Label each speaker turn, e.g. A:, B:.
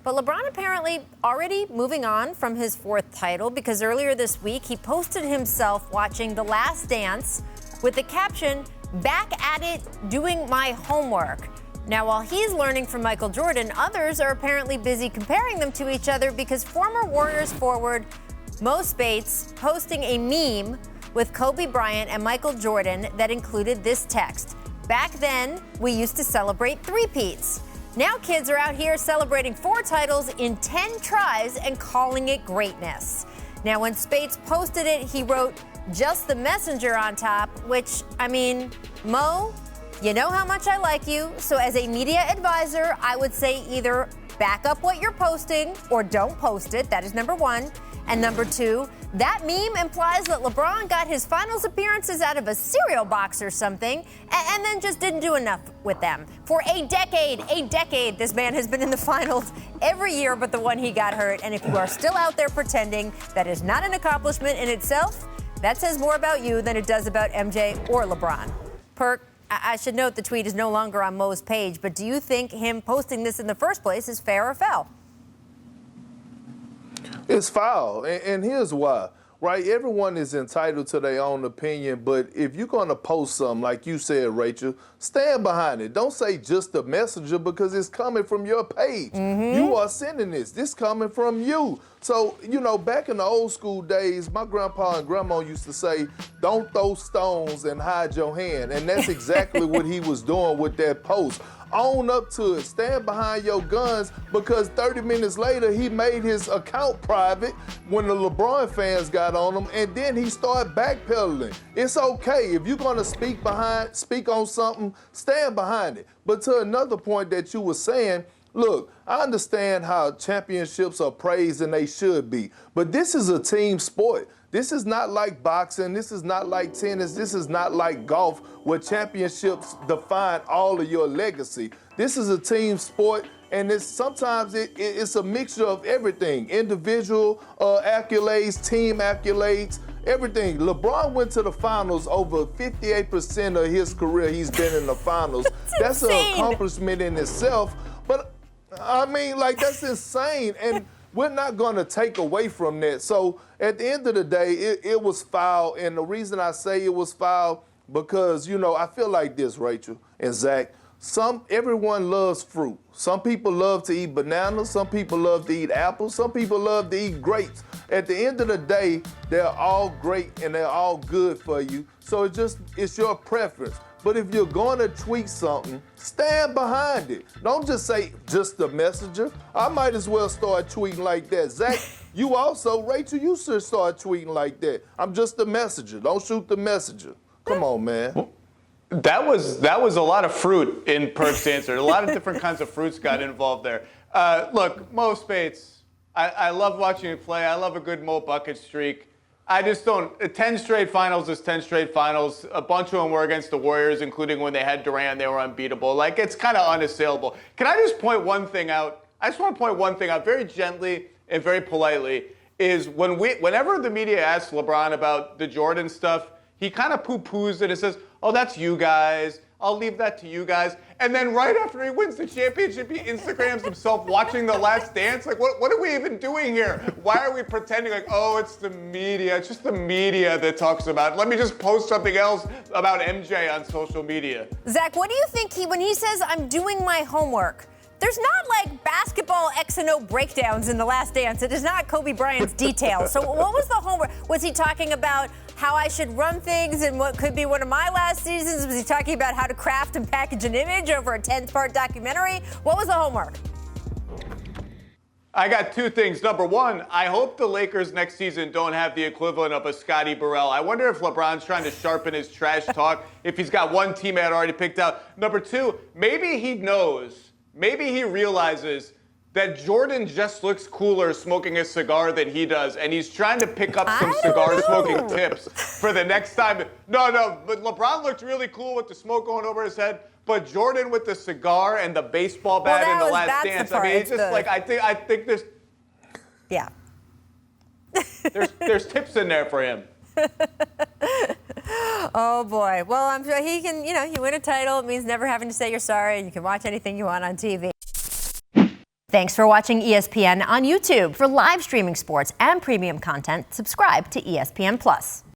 A: But LeBron apparently already moving on from his fourth title because earlier this week he posted himself watching The Last Dance with the caption, "Back at it, doing my homework." Now, while he's learning from Michael Jordan, others are apparently busy comparing them to each other because former Warriors forward Mo Speights posting a meme with Kobe Bryant and Michael Jordan that included this text. "Back then, we used to celebrate three-peats. Now kids are out here celebrating 4 titles in 10 tries and calling it greatness." Now, when Speights posted it, he wrote, "Just the messenger" on top, which, I mean, Mo, you know how much I like you, so as a media advisor, I would say either back up what you're posting or don't post it. That is number one. And number two, that meme implies that LeBron got his finals appearances out of a cereal box or something and then just didn't do enough with them. For a decade, this man has been in the finals every year but the one he got hurt. And if you are still out there pretending that is not an accomplishment in itself, that says more about you than it does about MJ or LeBron. Perk, I should note the tweet is no longer on Mo's page, but do you think him posting this in the first place is fair or foul?
B: It's foul, and here's why. Right, everyone is entitled to their own opinion, but if you're going to post something, like you said, Rachel, stand behind it. Don't say just the messenger because it's coming from your page. You are sending this. This coming from you. So, you know, back in the old school days, my grandpa and grandma used to say, "Don't throw stones and hide your hand." And that's exactly what he was doing with that post. Own up to it. Stand behind your guns, because 30 minutes later, he made his account private when the LeBron fans got on him, and then he started backpedaling. It's okay. If you're going to speak on something, stand behind it. But to another point that you were saying, look, I understand how championships are praised, and they should be, but this is a team sport. This is not like boxing. This is not like tennis. This is not like golf, where championships define all of your legacy. This is a team sport, and sometimes it's a mixture of everything. Individual accolades, team accolades, everything. LeBron went to the finals over 58% of his career. He's been in the finals. That's an accomplishment in itself. But, I mean, like, that's insane. And we're not going to take away from that. So at the end of the day, it was foul. And the reason I say it was foul, because, you know, I feel like this, Rachel and Zach. Everyone loves fruit. Some people love to eat bananas. Some people love to eat apples. Some people love to eat grapes. At the end of the day, they're all great and they're all good for you. So it's your preference. But if you're going to tweet something, stand behind it. Don't just say just the messenger. I might as well start tweeting like that. Zach, you also, Rachel, you should start tweeting like that. I'm just the messenger. Don't shoot the messenger. Come on, man.
C: Well, that was a lot of fruit in Perk's answer. A lot of different kinds of fruits got involved there. Look, Mo Speights, I love watching you play. I love a good Mo bucket streak. I just don't. 10 straight finals is 10 straight finals. A bunch of them were against the Warriors, including when they had Durant. They were unbeatable. Like, it's kind of unassailable. Can I just point one thing out? I just want to point one thing out very gently and very politely, is whenever the media asks LeBron about the Jordan stuff, he kind of poo-poos it and says, "Oh, that's you guys. I'll leave that to you guys." And then right after he wins the championship, he Instagrams himself watching The Last Dance. Like, what are we even doing here? Why are we pretending like, oh, it's the media? It's just the media that talks about it. Let me just post something else about MJ on social media.
A: Zach, what do you think when he says, "I'm doing my homework"? There's not like basketball X and O breakdowns in The Last Dance. It is not Kobe Bryant's details. So what was the homework? Was he talking about how I should run things in what could be one of my last seasons? Was he talking about how to craft and package an image over a 10-part documentary? What was the homework?
C: I got two things. Number one, I hope the Lakers next season don't have the equivalent of a Scotty Burrell. I wonder if LeBron's trying to sharpen his trash talk, if he's got one teammate already picked out. Number two, maybe he knows, maybe he realizes that Jordan just looks cooler smoking a cigar than he does, and he's trying to pick up some cigar-smoking tips for the next time. No, but LeBron looked really cool with the smoke going over his head, but Jordan with the cigar and the baseball bat in The Last Dance, I mean, it's just like, I think there's...
A: Yeah.
C: there's tips in there for him.
A: Oh, boy. Well, I'm sure he can, you win a title. It means never having to say you're sorry, and you can watch anything you want on TV. Thanks for watching ESPN on YouTube. For live streaming sports and premium content, subscribe to ESPN+.